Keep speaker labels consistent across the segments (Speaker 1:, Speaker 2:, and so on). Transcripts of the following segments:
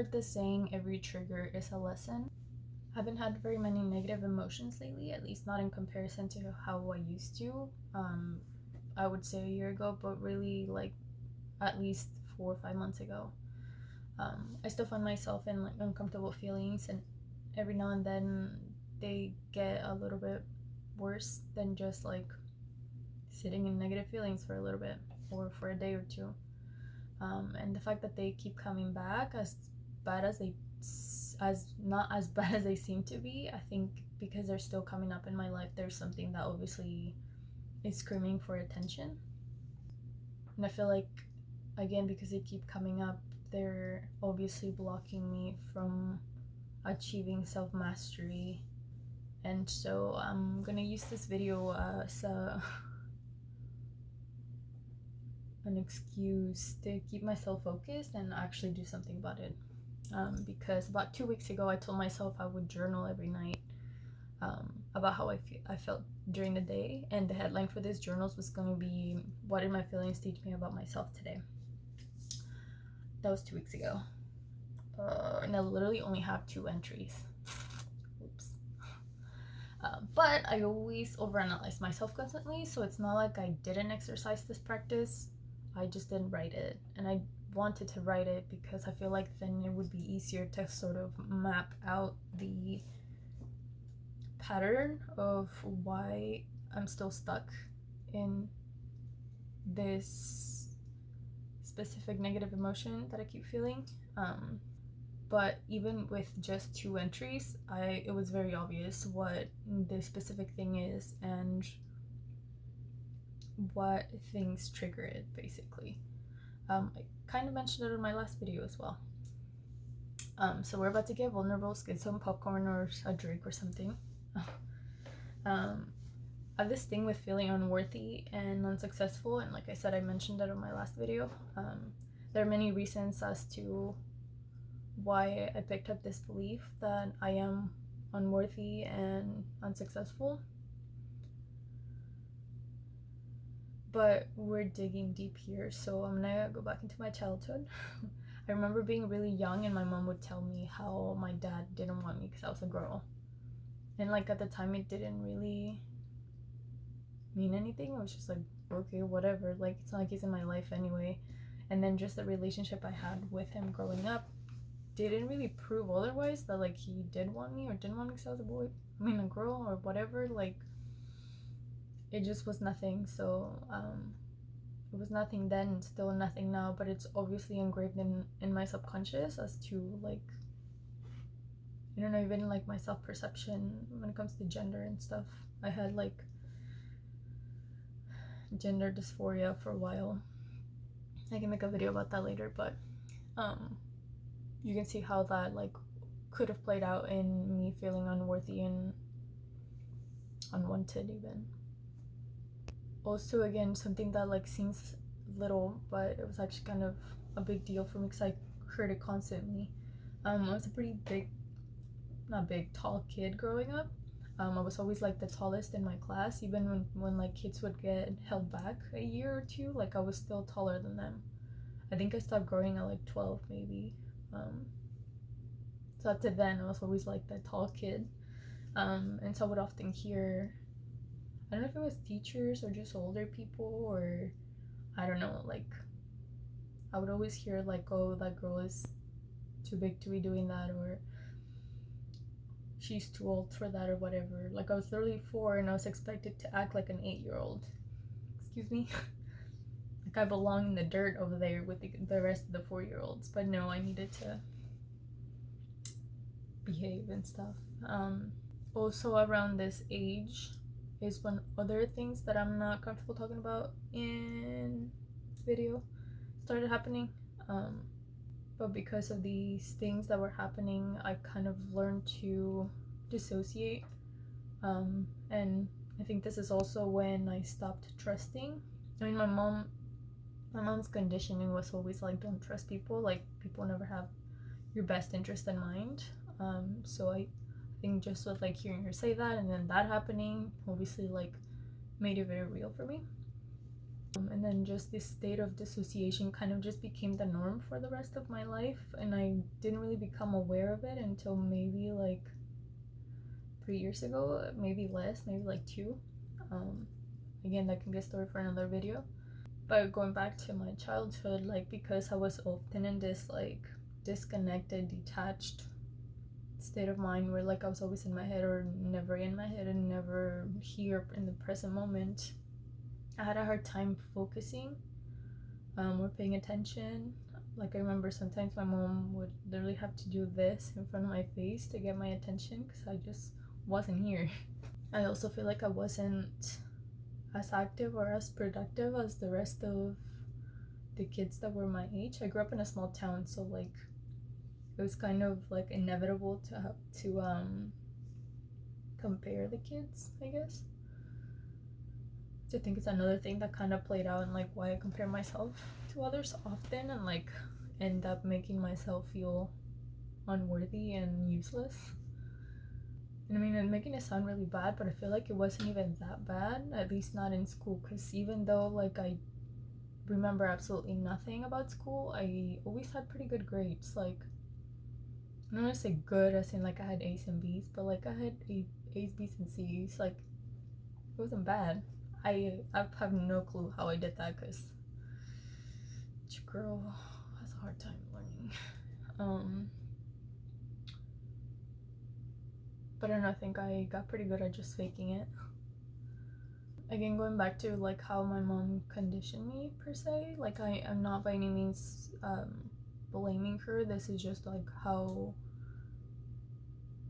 Speaker 1: heard this saying, every trigger is a lesson. I haven't had very many negative emotions lately, at least not in comparison to how I used to. I would say a year ago, but really like at least 4 or 5 months ago. I still find myself in like uncomfortable feelings, and every now and then they get a little bit worse than just like sitting in negative feelings for a little bit or for a day or two. And the fact that they keep coming back as bad as they not as bad as they seem to be, I think because they're still coming up in my life, there's something that obviously is screaming for attention. And I feel like, again, because they keep coming up, they're obviously blocking me from achieving self-mastery. And so I'm gonna use this video as an excuse to keep myself focused and actually do something about it. Because about 2 weeks ago I told myself I would journal every night about how I felt during the day, and the headline for this journals was going to be, what did my feelings teach me about myself today? That was 2 weeks ago, and I literally only have 2 entries. Oops. But I always overanalyze myself constantly, so it's not like I didn't exercise this practice, I just didn't write it. And I wanted to write it because I feel like then it would be easier to sort of map out the pattern of why I'm still stuck in this specific negative emotion that I keep feeling. But even with just 2 entries, it was very obvious what the specific thing is and what things trigger it, basically. I kind of mentioned it in my last video as well. So we're about to get vulnerable, get some popcorn or a drink or something. I have this thing with feeling unworthy and unsuccessful, and like I said, I mentioned that in my last video. There are many reasons as to why I picked up this belief that I am unworthy and unsuccessful. But we're digging deep here, so I'm gonna go back into my childhood. I remember being really young and my mom would tell me how my dad didn't want me because I was a girl. And like at the time it didn't really mean anything. It was just like, okay, whatever, like it's not like he's in my life anyway. And then just the relationship I had with him growing up didn't really prove otherwise, that like he did want me or didn't want me because I was a boy, a girl or whatever. Like it just was nothing. So it was nothing then, still nothing now, but it's obviously engraved in my subconscious as to like, I don't know, even like my self-perception when it comes to gender and stuff. I had like gender dysphoria for a while. I can make a video about that later, but you can see how that like could have played out in me feeling unworthy and unwanted even. Also, again, something that like seems little, but it was actually kind of a big deal for me because I heard it constantly. I was a pretty tall kid growing up. I was always like the tallest in my class, even when like kids would get held back a year or two, like I was still taller than them. I think I stopped growing at like 12 maybe. So up to then I was always like the tall kid. And so I would often hear, I don't know if it was teachers or just older people, or I don't know, like I would always hear like, oh, that girl is too big to be doing that, or she's too old for that, or whatever. Like I was literally 4 and I was expected to act like an 8-year-old. Excuse me. Like I belong in the dirt over there with the rest of the 4-year-olds. But no, I needed to behave and stuff. Also around this age is when other things that I'm not comfortable talking about in video started happening. But because of these things that were happening, I kind of learned to dissociate. And I think this is also when I stopped trusting. I mean, my mom's conditioning was always like, don't trust people, like people never have your best interest in mind. So I think just with like hearing her say that and then that happening, obviously like made it very real for me. And then just this state of dissociation kind of just became the norm for the rest of my life, and I didn't really become aware of it until maybe like 3 years ago, maybe less, maybe like 2. Again, that can be a story for another video. But going back to my childhood, like, because I was often in this like disconnected, detached state of mind where like I was always in my head or never in my head and never here in the present moment, I had a hard time focusing or paying attention. Like, I remember sometimes my mom would literally have to do this in front of my face to get my attention because I just wasn't here. I also feel like I wasn't as active or as productive as the rest of the kids that were my age. I grew up in a small town, so like it was kind of like inevitable to have to compare the kids, I guess. I think it's another thing that kind of played out in like why I compare myself to others often and like end up making myself feel unworthy and useless. And I mean, I'm making it sound really bad, but I feel like it wasn't even that bad, at least not in school, because even though like I remember absolutely nothing about school, I always had pretty good grades. Like, I don't want to say good as in like I had A's and B's, but like I had A's, B's, and C's. Like, it wasn't bad. I have no clue how I did that because each girl has a hard time learning. But I don't know, I think I got pretty good at just faking it. Again, going back to like how my mom conditioned me per se, like I am not by any means blaming her. This is just like how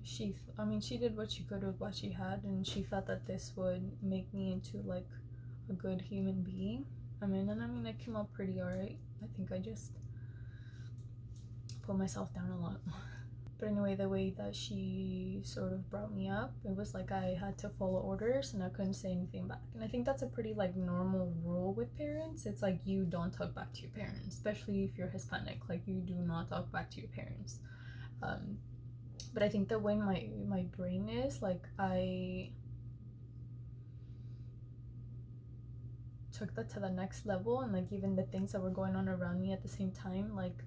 Speaker 1: she did what she could with what she had, and she felt that this would make me into like a good human being. I mean, I came out pretty alright. I think I just put myself down a lot. But anyway, the way that she sort of brought me up, it was like I had to follow orders and I couldn't say anything back. And I think that's a pretty like normal rule with parents. It's like you don't talk back to your parents, especially if you're Hispanic. Like, you do not talk back to your parents. But I think the way my brain is, like, I took that to the next level, and like even the things that were going on around me at the same time, like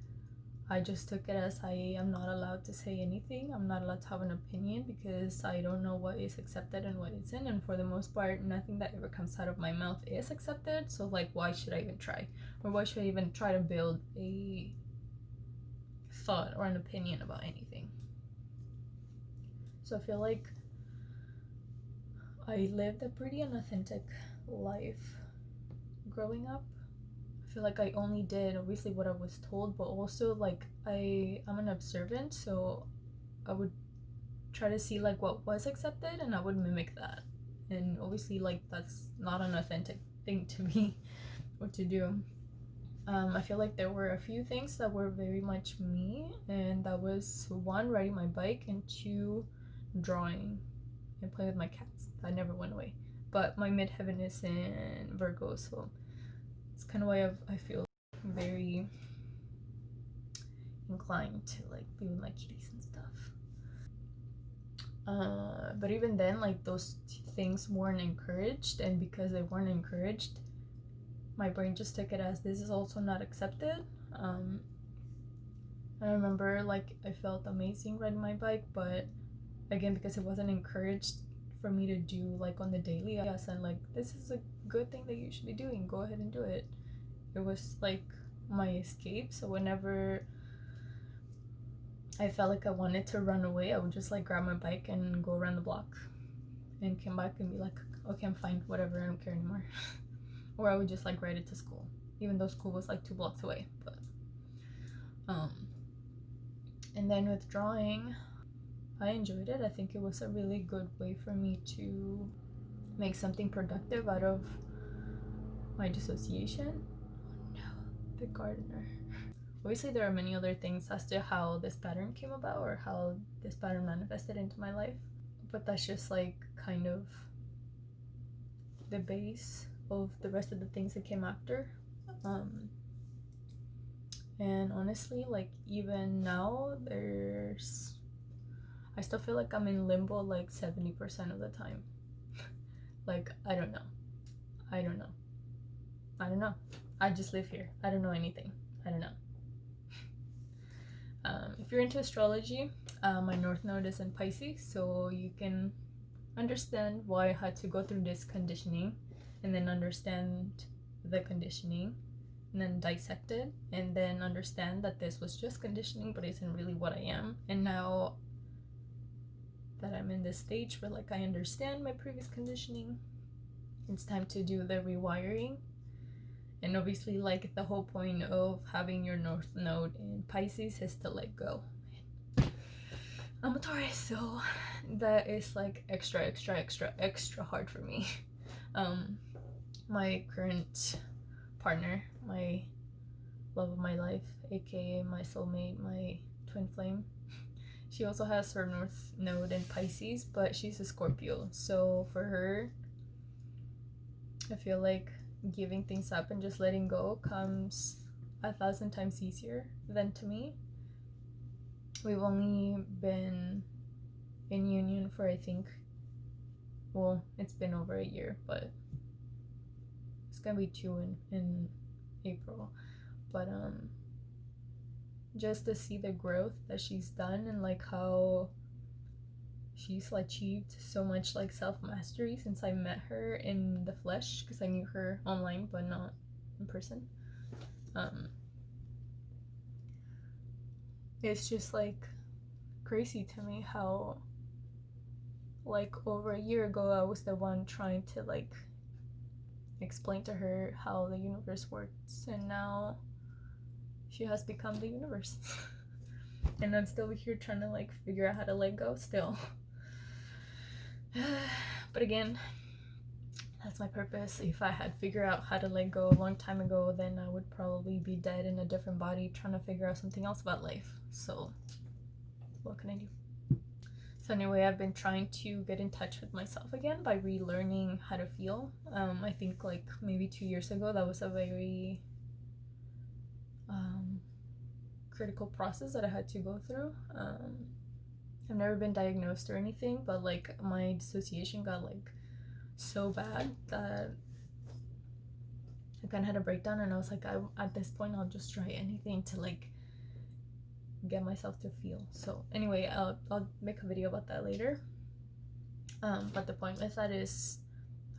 Speaker 1: I just took it as I am not allowed to say anything. I'm not allowed to have an opinion because I don't know what is accepted and what isn't. And for the most part, nothing that ever comes out of my mouth is accepted. So like, why should I even try? Or why should I even try to build a thought or an opinion about anything? So I feel like I lived a pretty unauthentic life growing up. I feel like I only did obviously what I was told, but also like I'm an observant, so I would try to see like what was accepted and I would mimic that. And obviously like that's not an authentic thing to me or to do. I feel like there were a few things that were very much me, and that was 1, riding my bike, and 2, drawing and playing with my cats. That never went away. But my midheaven is in Virgo, so it's kind of why I feel very inclined to like be with my kitties and stuff. But even then, like, those things weren't encouraged, and because they weren't encouraged, my brain just took it as this is also not accepted. I remember like I felt amazing riding my bike, but again, because it wasn't encouraged for me to do like on the daily, I said like, this is a good thing that you should be doing, go ahead and do it. It was like my escape. So whenever I felt like I wanted to run away, I would just like grab my bike and go around the block and come back and be like, okay, I'm fine, whatever, I don't care anymore. Or I would just like ride it to school, even though school was like 2 blocks away. But and then with drawing, I enjoyed it. I think it was a really good way for me to make something productive out of my dissociation. Oh no, the gardener. Obviously, there are many other things as to how this pattern came about or how this pattern manifested into my life, but that's just like kind of the base of the rest of the things that came after. And honestly, like, even now, I still feel like I'm in limbo like 70% of the time. Like, I don't know. I don't know. I just live here. I don't know anything. I don't know. If you're into astrology, my North Node is in Pisces, so you can understand why I had to go through this conditioning, and then understand the conditioning, and then dissect it, and then understand that this was just conditioning but isn't really what I am. And now that I'm in this stage where like I understand my previous conditioning, it's time to do the rewiring. And obviously, like, the whole point of having your North Node in Pisces is to let go. I'm a Taurus, so that is like extra hard for me. My current partner, my love of my life, aka my soulmate, my twin flame, she also has her North Node in Pisces, but she's a Scorpio. So for her, I feel like giving things up and just letting go comes 1,000 times easier than to me. We've only been in union for, I think, well, it's been over a year, but it's gonna be 2 in April. But just to see the growth that she's done, and like how she's like achieved so much like self-mastery since I met her in the flesh, because I knew her online but not in person. It's just like crazy to me how like over a year ago I was the one trying to like explain to her how the universe works, and now she has become the universe. And I'm still here trying to like figure out how to let go still. But again, that's my purpose. If I had figured out how to let go a long time ago, then I would probably be dead in a different body trying to figure out something else about life. So what can I do? So anyway, I've been trying to get in touch with myself again by relearning how to feel. I think like maybe 2 years ago, that was a very critical process that I had to go through. I've never been diagnosed or anything, but like my dissociation got like so bad that I kind of had a breakdown, and I was like, at this point I'll just try anything to like get myself to feel. So anyway, I'll make a video about that later. But the point with that is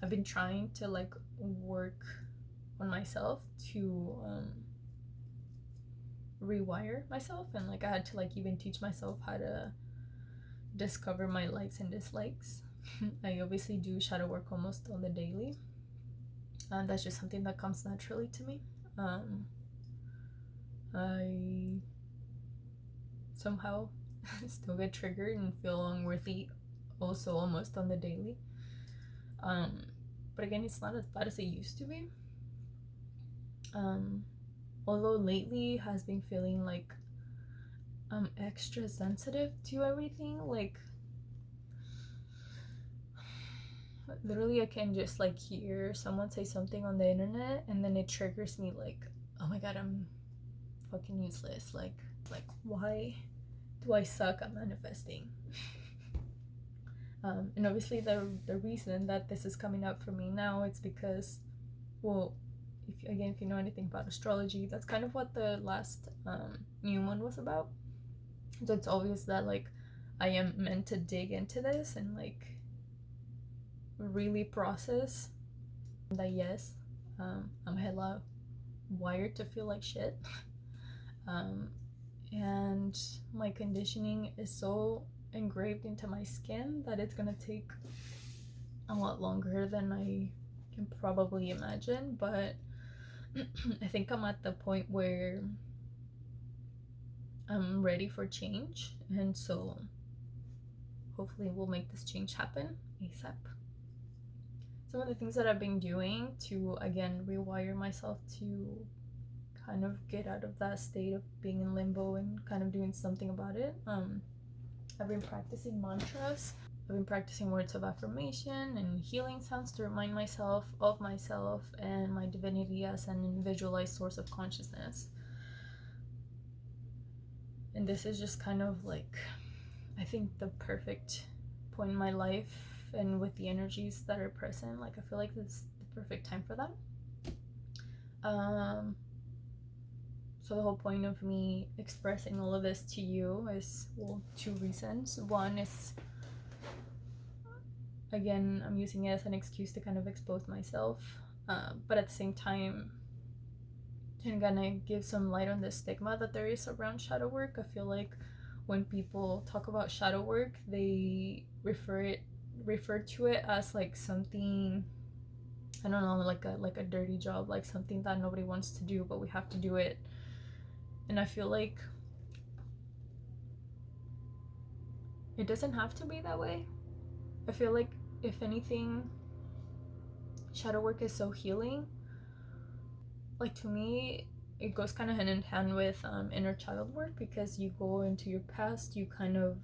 Speaker 1: I've been trying to like work on myself to rewire myself, and like I had to like even teach myself how to discover my likes and dislikes. I obviously do shadow work almost on the daily, and that's just something that comes naturally to me. I somehow still get triggered and feel unworthy also almost on the daily. But again, it's not as bad as it used to be. Although lately has been feeling like I'm extra sensitive to everything. Like literally I can just like hear someone say something on the internet, and then it triggers me like, oh my god, I'm fucking useless. Like why do I suck at manifesting? And obviously the reason that this is coming up for me now, it's because, well, if you know anything about astrology, that's kind of what the last new one was about. So it's obvious that like I am meant to dig into this and like really process that. Yes, I'm hella wired to feel like shit. And my conditioning is so engraved into my skin that it's gonna take a lot longer than I can probably imagine. But I think I'm at the point where I'm ready for change, and so hopefully we'll make this change happen ASAP. Some of the things that I've been doing to again rewire myself to kind of get out of that state of being in limbo and kind of doing something about it. I've been practicing mantras. I've been practicing words of affirmation and healing sounds to remind myself of myself and my divinity as an individualized source of consciousness. And this is just kind of like, I think, the perfect point in my life, and with the energies that are present, like I feel like this is the perfect time for that. Um, so the whole point of me expressing all of this to you is, well, two reasons. One is, again, I'm using it as an excuse to kind of expose myself, but at the same time, to kind of give some light on the stigma that there is around shadow work. I feel like when people talk about shadow work, they refer to it as like something, I don't know, like a dirty job, like something that nobody wants to do, but we have to do it. And I feel like it doesn't have to be that way. I feel like, if anything, shadow work is so healing. Like, to me, it goes kind of hand in hand with inner child work, because you go into your past, you kind of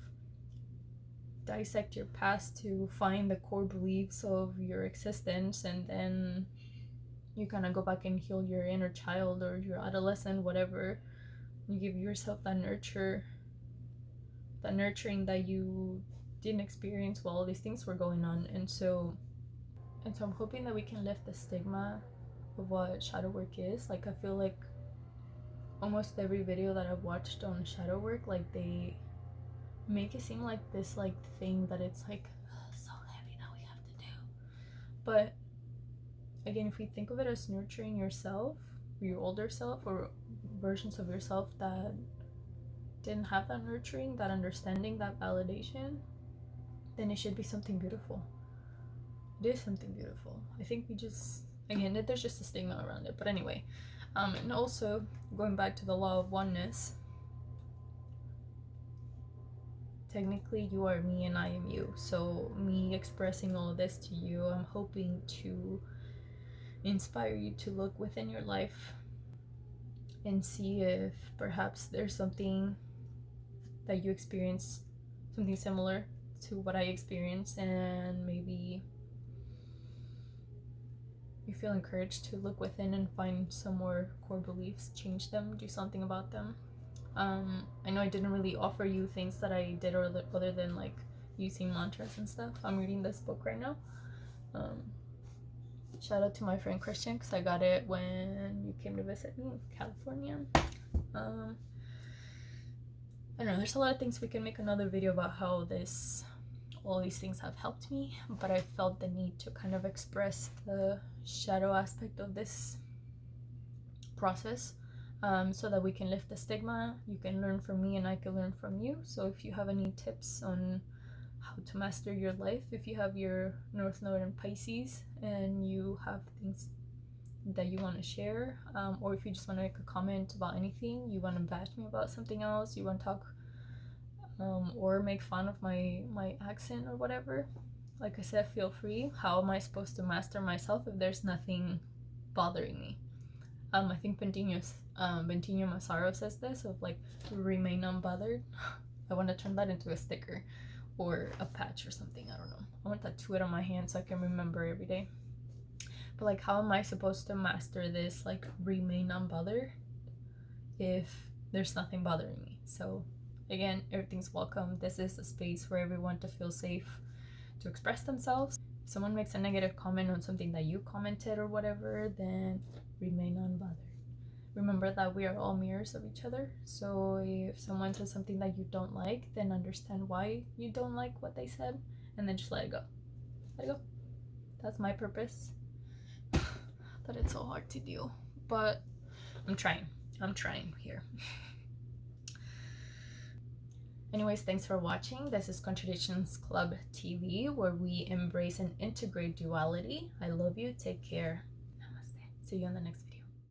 Speaker 1: dissect your past to find the core beliefs of your existence, and then you kind of go back and heal your inner child or your adolescent, whatever. You give yourself that nurturing that you didn't experience while all these things were going on. And so I'm hoping that we can lift the stigma of what shadow work is. Like, I feel like almost every video that I've watched on shadow work, like, they make it seem like this like thing that it's like so heavy that we have to do. But again, if we think of it as nurturing yourself, your older self, or versions of yourself that didn't have that nurturing, that understanding, that validation, then it should be something beautiful. It is something beautiful. I think we just, again, there's just a stigma around it. But anyway, and also going back to the law of oneness, technically you are me and I am you. So me expressing all of this to you, I'm hoping to inspire you to look within your life and see if perhaps there's something that you experience, something similar to what I experienced, and maybe you feel encouraged to look within and find some more core beliefs, change them, do something about them. I know I didn't really offer you things that I did other than like using mantras and stuff. I'm reading this book right now. Shout out to my friend Christian, because I got it when you came to visit me in California. I don't know, there's a lot of things. We can make another video about how all these things have helped me, but I felt the need to kind of express the shadow aspect of this process, so that we can lift the stigma. You can learn from me and I can learn from you. So if you have any tips on how to master your life, if you have your North Node in Pisces and you have things that you want to share, or if you just want to make a comment about anything, you want to bash me about something else, you want to talk or make fun of my accent or whatever, like I said, feel free. How am I supposed to master myself if there's nothing bothering me? I think Bentinho Massaro says this, of like, remain unbothered. I want to turn that into a sticker or a patch or something. I don't know. I want to tattoo it on my hand so I can remember every day. But like, how am I supposed to master this, like, remain unbothered, if there's nothing bothering me? So again, everything's welcome. This is a space for everyone to feel safe to express themselves. If someone makes a negative comment on something that you commented or whatever, then remain unbothered. Remember that we are all mirrors of each other. So if someone says something that you don't like, then understand why you don't like what they said, and then just let it go. Let it go. That's my purpose. That it's so hard to do, but I'm trying here. Anyways, thanks for watching. This is Contradictions Club TV, where we embrace and integrate duality. I love you. Take care. Namaste. See you in the next video.